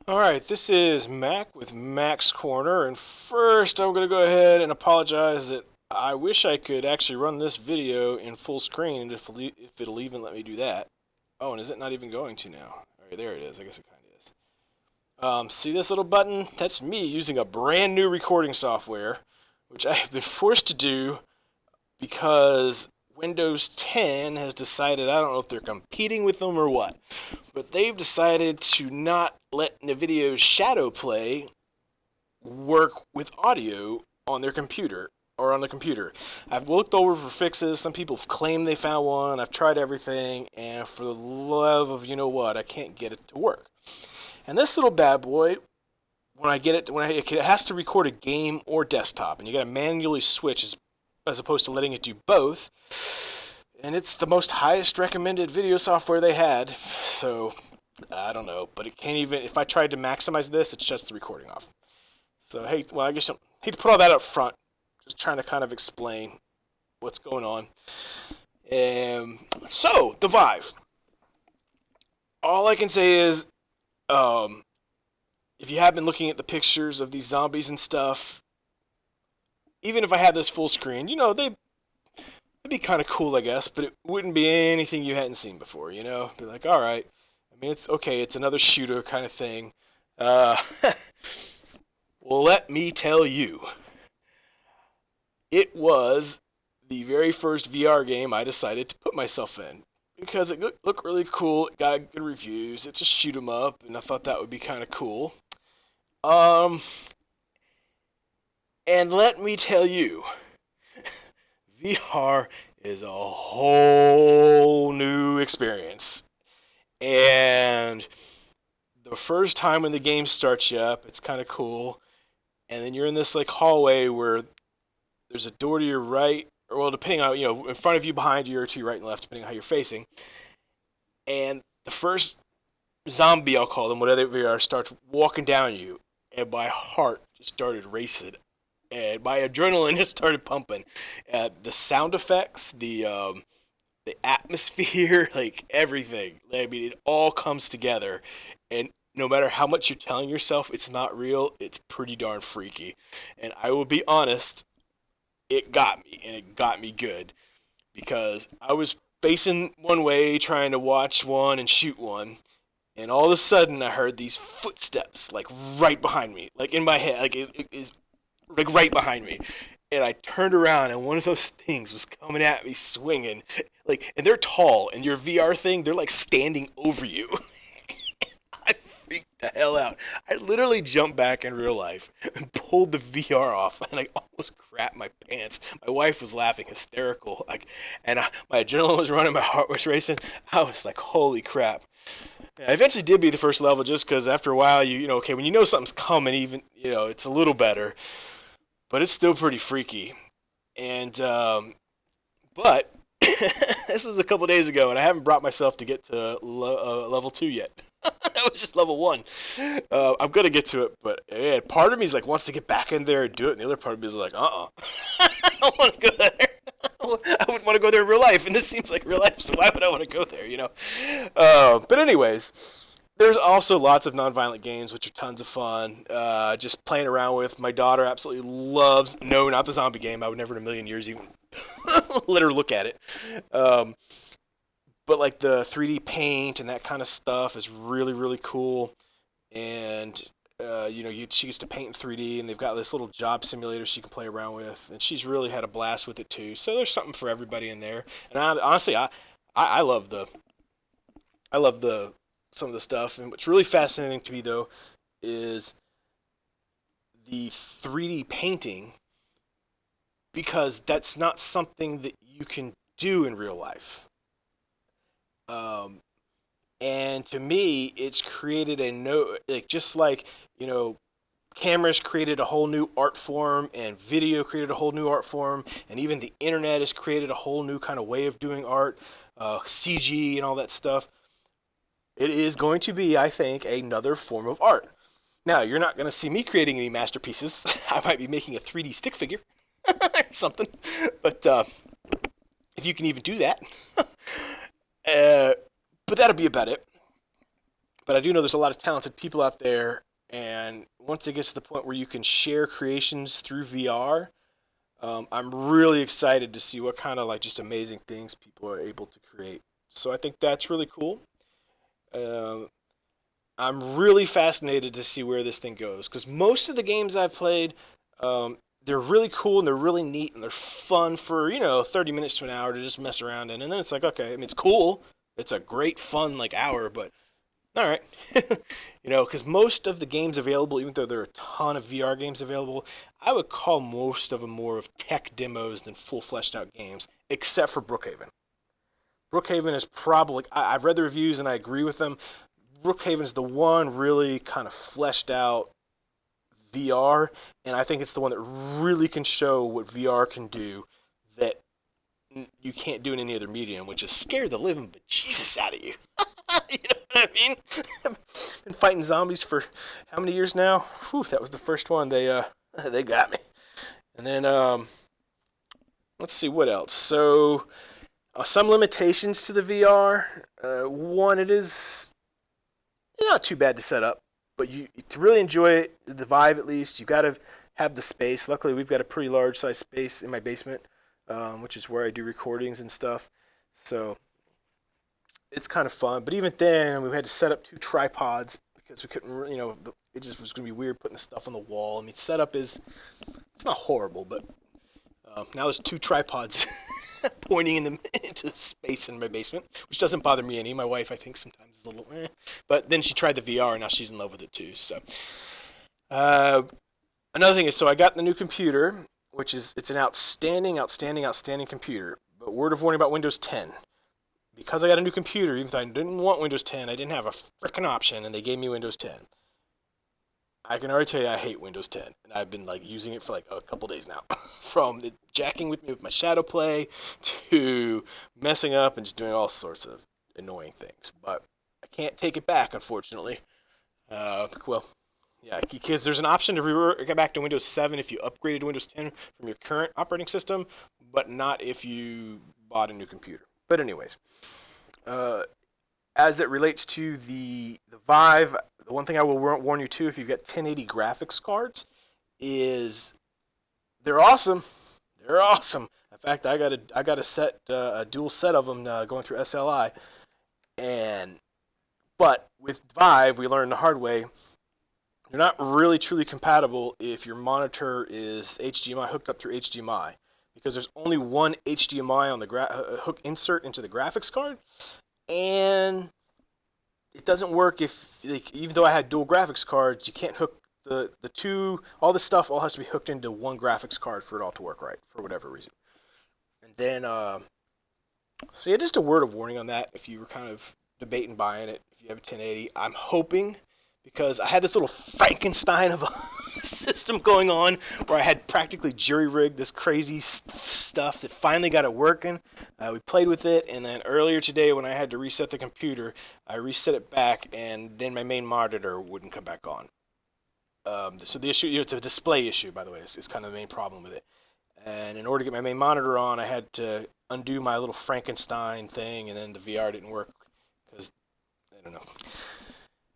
Alright, this is Mac with Mac's Corner, and first I'm going to go ahead and apologize that I wish I could actually run this video in full screen if it'll even let me do that. Oh, and is it not even going to now? Alright, there it is. I guess it kind of is. See this little button? That's me using a brand new recording software, which I have been forced to do because Windows 10 has decided, I don't know if they're competing with them or what, but they've decided to not let NVIDIA's Shadow Play work with audio on their computer or on the computer. I've looked over for fixes. Some people have claimed they found one. I've tried everything, and for the love of you know what, I can't get it to work. And this little bad boy, it has to record a game or desktop, and you got to manually switch as opposed to letting it do both. And it's the most highest recommended video software they had, so I don't know. But it can't even, if I tried to maximize this, it shuts the recording off. So, hey, well, I guess I hate to put all that up front. Just trying to kind of explain what's going on. So, the Vive. All I can say is, if you have been looking at the pictures of these zombies and stuff, even if I had this full screen, it'd be kind of cool, I guess, but it wouldn't be anything you hadn't seen before, Be like, all right. I mean, it's okay. It's another shooter kind of thing. Uh, well, let me tell you, it was the very first VR game I decided to put myself in because it looked really cool. It got good reviews. It's a shoot 'em up, and I thought that would be kind of cool. Um, and let me tell you, VR is a whole new experience. And the first time when the game starts you up, it's kind of cool. And then you're in this like hallway where there's a door to your right, or well, depending on in front of you, behind you, or to your right and left, depending on how you're facing. And the first zombie, I'll call them, whatever they are, starts walking down you, and my heart just started racing, and my adrenaline just started pumping. The sound effects, the atmosphere, like everything. I mean, it all comes together, and no matter how much you're telling yourself it's not real, it's pretty darn freaky. And I will be honest, it got me, and it got me good because I was facing one way, trying to watch one and shoot one, and all of a sudden I heard these footsteps, like right behind me, like in my head, like it is like right behind me. And I turned around, and one of those things was coming at me, swinging, like, and they're tall, and your VR thing, they're like standing over you. I freaked the hell out. I literally jumped back in real life and pulled the VR off, and I almost crapped my pants. My wife was laughing hysterical, like, and my adrenaline was running, my heart was racing. I was like, "Holy crap!" I eventually did beat the first level just because after a while, okay, when you know something's coming, even it's a little better, but it's still pretty freaky. And but this was a couple days ago, and I haven't brought myself to get to level 2 yet. That was just level 1. I'm gonna get to it, but yeah, part of me is like wants to get back in there and do it, and the other part of me is like, I don't want to go there. I wouldn't want to go there in real life, and this seems like real life, so why would I want to go there? But anyways, there's also lots of non-violent games, which are tons of fun. Just playing around with. My daughter absolutely loves. No, not the zombie game. I would never in a million years even let her look at it. Um, but like the 3D paint and that kind of stuff is really really cool. And she gets to paint in 3D, and they've got this little job simulator she can play around with, and she's really had a blast with it too. So there's something for everybody in there. And honestly, I love the some of the stuff. And what's really fascinating to me though is the 3D painting because that's not something that you can do in real life. Um, and to me, it's created a no like just like cameras created a whole new art form, and video created a whole new art form, and even the internet has created a whole new kind of way of doing art, CG and all that stuff. It is going to be, I think, another form of art. Now, you're not going to see me creating any masterpieces. I might be making a 3D stick figure or something, but if you can even do that. uh, but that'll be about it. but I do know there's a lot of talented people out there, and once it gets to the point where you can share creations through VR, I'm really excited to see what kind of like just amazing things people are able to create. So I think that's really cool. Um, I'm really fascinated to see where this thing goes because most of the games I've played, they're really cool and they're really neat and they're fun for 30 minutes to an hour to just mess around in, and then it's like okay, I mean it's cool, it's a great fun like hour, but all right, because most of the games available, even though there are a ton of VR games available, I would call most of them more of tech demos than full fleshed out games, except for Brookhaven. Brookhaven is probably I've read the reviews and I agree with them. Brookhaven is the one really kind of fleshed out VR, and I think it's the one that really can show what VR can do that you can't do in any other medium, which is scare the living bejesus out of you. You know what I mean? Been fighting zombies for how many years now? Whew, that was the first one. They got me. And then let's see what else. So some limitations to the VR. One, it is not too bad to set up, but you to really enjoy it, the Vive at least, you got to have the space. Luckily, we've got a pretty large size space in my basement, which is where I do recordings and stuff. So it's kind of fun. But even then, we had to set up two tripods because we couldn't, it just was going to be weird putting the stuff on the wall. I mean, setup it's not horrible, but now there's two tripods pointing into space in my basement, which doesn't bother me any. My wife, I think, sometimes is a little but then she tried the VR and now she's in love with it too. So another thing is, so I got the new computer, which is it's an outstanding, outstanding, outstanding computer. But word of warning about Windows 10. Because I got a new computer, even though I didn't want Windows 10, I didn't have a freaking option, and they gave me Windows 10. I can already tell you I hate Windows 10, and I've been like using it for like a couple days now. From it jacking with me with my shadow play to messing up and just doing all sorts of annoying things. But I can't take it back, unfortunately. Well, yeah, because there's an option to get back to Windows 7 if you upgraded to Windows 10 from your current operating system, but not if you bought a new computer. But anyways, as it relates to the Vive, the one thing I will warn you too, if you've got 1080 graphics cards, is they're awesome. They're awesome. In fact, I got a set a dual set of them going through SLI, but with Vive, we learned the hard way. They're not really truly compatible if your monitor is HDMI hooked up through HDMI, because there's only one HDMI on the hook insert into the graphics card, and it doesn't work if, like, even though I had dual graphics cards, you can't hook the two, all this stuff all has to be hooked into one graphics card for it all to work right, for whatever reason. And then, so yeah, just a word of warning on that if you were kind of debating buying it, if you have a 1080. I'm hoping, because I had this little Frankenstein of a system going on where I had practically jury-rigged this crazy stuff that finally got it working. We played with it, and then earlier today when I had to reset the computer, I reset it back, and then my main monitor wouldn't come back on. So the issue, it's a display issue, by the way, is kind of the main problem with it. And in order to get my main monitor on, I had to undo my little Frankenstein thing, and then the VR didn't work because, I don't know.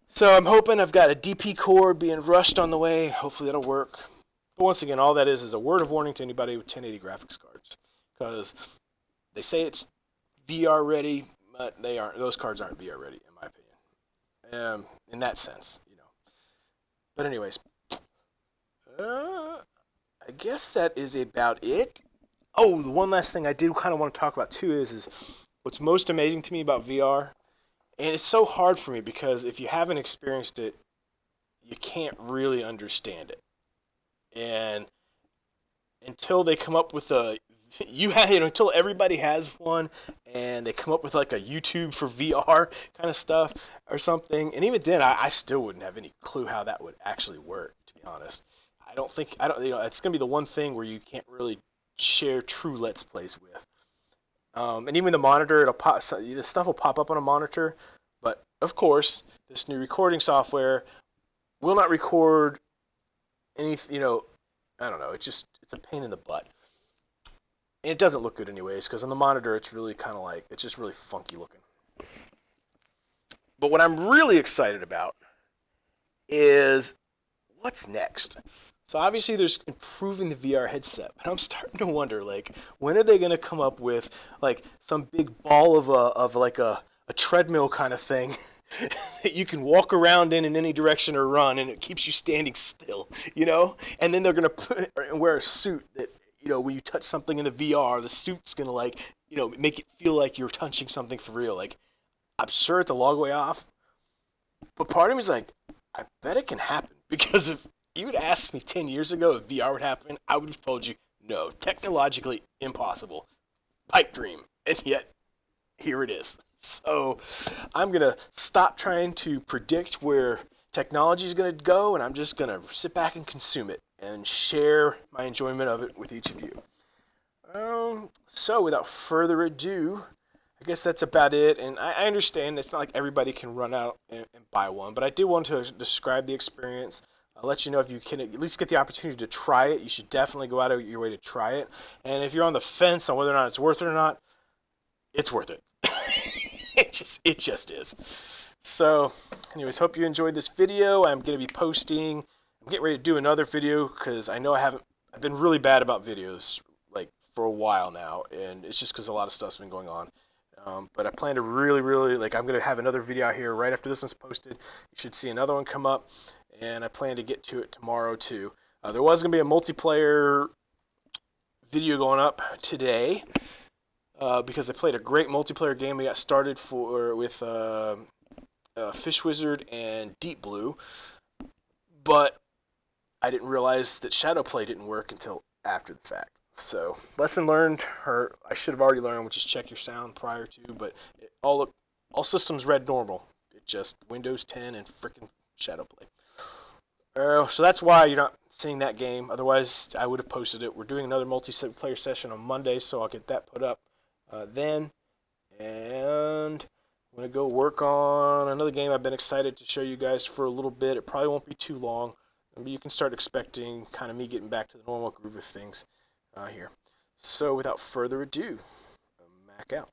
So I'm hoping I've got a DP cord being rushed on the way. Hopefully that'll work. But once again, all that is a word of warning to anybody with 1080 graphics cards, because they say it's VR ready, but they aren't. Those cards aren't VR ready, in my opinion. In that sense, But anyways, I guess that is about it. Oh, the one last thing I did kind of want to talk about too is what's most amazing to me about VR. And it's so hard for me because if you haven't experienced it, you can't really understand it. And until they come up with until everybody has one and they come up with like a YouTube for VR kind of stuff or something. And even then, I still wouldn't have any clue how that would actually work, to be honest. It's going to be the one thing where you can't really share true Let's Plays with. And even the monitor, the stuff will pop up on a monitor, but of course, this new recording software will not record any, I don't know, it's a pain in the butt. And it doesn't look good anyways, because on the monitor, it's really kind of like, it's just really funky looking. But what I'm really excited about is what's next. So obviously there's improving the VR headset, but I'm starting to wonder like when are they going to come up with like some big ball of like a treadmill kind of thing that you can walk around in any direction or run and it keeps you standing still, you know? And then they're going to put and wear a suit that when you touch something in the VR, the suit's going to like, make it feel like you're touching something for real. Like I'm sure it's a long way off, but part of me is like I bet it can happen because if you would ask me 10 years ago if VR would happen, I would have told you no, technologically impossible, pipe dream, and yet here it is. So I'm gonna stop trying to predict where technology is gonna go, and I'm just gonna sit back and consume it and share my enjoyment of it with each of you. So without further ado, I guess that's about it. And I understand it's not like everybody can run out and buy one, but I did want to describe the experience. I'll let you know if you can at least get the opportunity to try it. You should definitely go out of your way to try it. And if you're on the fence on whether or not it's worth it or not, it's worth it. it just is. So, anyways, hope you enjoyed this video. I'm gonna be posting. I'm getting ready to do another video because I know I've been really bad about videos like for a while now, and it's just because a lot of stuff's been going on. But I plan to really, like, I'm going to have another video out here right after this one's posted. You should see another one come up, and I plan to get to it tomorrow, too. There was going to be a multiplayer video going up today because I played a great multiplayer game we got started with Fish Wizard and Deep Blue, but I didn't realize that Shadowplay didn't work until after the fact. So, lesson learned, or I should have already learned, which is check your sound prior to, but all systems read normal. It just Windows 10 and frickin' Shadowplay. So that's why you're not seeing that game. Otherwise, I would have posted it. We're doing another multiplayer session on Monday, so I'll get that put up then. And I'm going to go work on another game I've been excited to show you guys for a little bit. It probably won't be too long, but you can start expecting kind of me getting back to the normal groove of things here. So without further ado, Mac out.